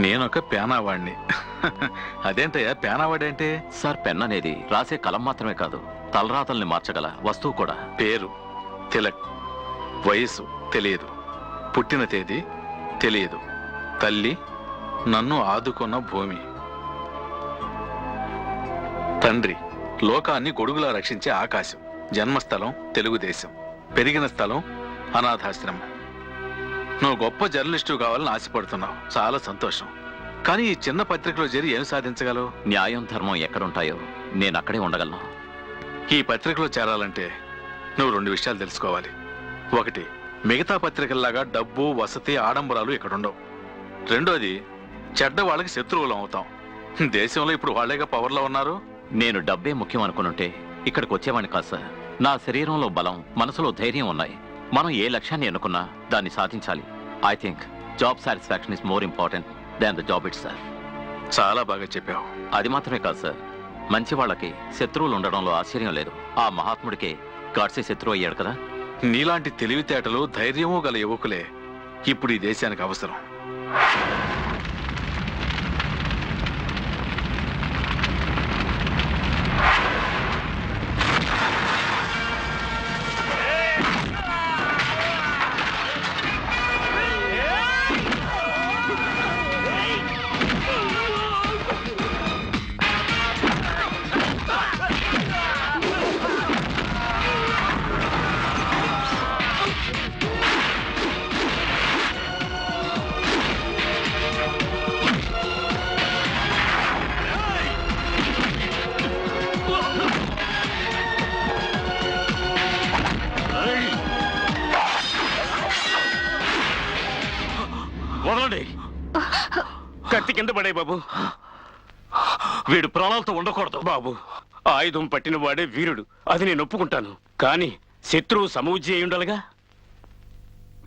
నేనొక పేనావాడిని. అదేంటయ్యా పేనావాడంటే? Sir, pen అనేది రాసే కలం మాత్రమే కాదు, తలరాతల్ని మార్చగల వస్తువు కూడా. పేరు తిలక్, వయసు తెలియదు, పుట్టిన తేదీ తెలియదు, తల్లి నన్ను ఆదుకున్న భూమి, తండ్రి లోకాన్ని గొడుగులా రక్షించే ఆకాశం, జన్మస్థలం తెలుగుదేశం, పెరిగిన స్థలం అనాథాశ్రమం. నువ్వు గొప్ప జర్నలిస్టు కావాలని ఆశపడుతున్నావు, చాలా సంతోషం. కానీ ఈ చిన్న పత్రికలో చేరి ఏం సాధించగలవు? న్యాయం ధర్మం ఎక్కడుంటాయో నేను అక్కడే ఉండగలను. ఈ పత్రికలో చేరాలంటే నువ్వు 2 విషయాలు తెలుసుకోవాలి. ఒకటి, మిగతా పత్రికల్లాగా డబ్బు వసతి ఆడంబరాలు ఇక్కడ ఉండవు. రెండోది, చెడ్డ వాళ్ళకి శత్రువులం అవుతాం. దేశంలో ఇప్పుడు వాళ్లేగా పవర్లో ఉన్నారు. నేను డబ్బే ముఖ్యం అనుకునుంటే ఇక్కడికి వచ్చేవాడిని కాదు సార్. నా శరీరంలో బలం, మనసులో ధైర్యం ఉన్నాయి. మనం ఏ లక్ష్యాన్ని అనుకున్నా దాన్ని సాధించాలి. I think job satisfaction is more important than the job it sir. చాలా బాగా చెప్పావు. అది మాత్రమే కాదు సార్, మంచి వాళ్ళకి శత్రువులు ఉండడంలో ఆశ్చర్యం లేదు. ఆ మహాత్ముడికే గాడ్సే శత్రువు అయ్యాడు కదా. నీలాంటి తెలివితేటలు ధైర్యమూ గల యువకులే ఇప్పుడు ఈ దేశానికి అవసరం. వదలండి, కత్తి కింద పడే బాబు. వీడు ప్రాణాలతో ఉండకూడదు బాబు, ఆయుధం పట్టిన వాడే వీరుడు, అది నేను ఒప్పుకుంటాను. కానీ శత్రువు సమూజ్జి అయి ఉండాలిగా.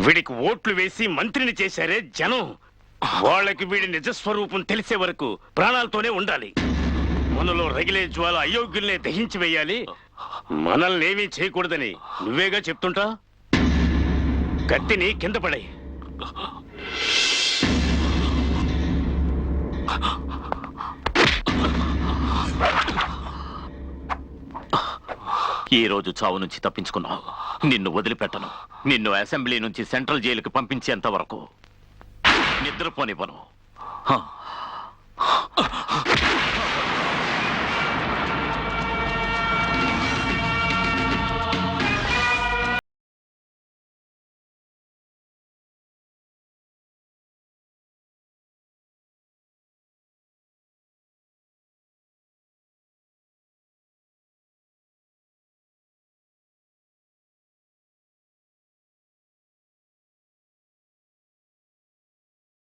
వీడికి ఓట్లు వేసి మంత్రిని చేశారే జనం, వాళ్ళకి వీడి నిజస్వరూపం తెలిసే వరకు ప్రాణాలతోనే ఉండాలి. మనలో రగిలే జ్వాల అయోగ్యుల్నే దహించి వేయాలి. మనల్ని ఏమీ చేయకూడదని నువ్వేగా చెప్తుంటా. కత్తిని కింద పడే. ఈ రోజు చావు నుంచి తప్పించుకున్నావు. నిన్ను వదిలిపెట్టను. నిన్ను అసెంబ్లీ నుంచి సెంట్రల్ జైలుకి పంపించేంత వరకు నిద్రపోనివ్వను.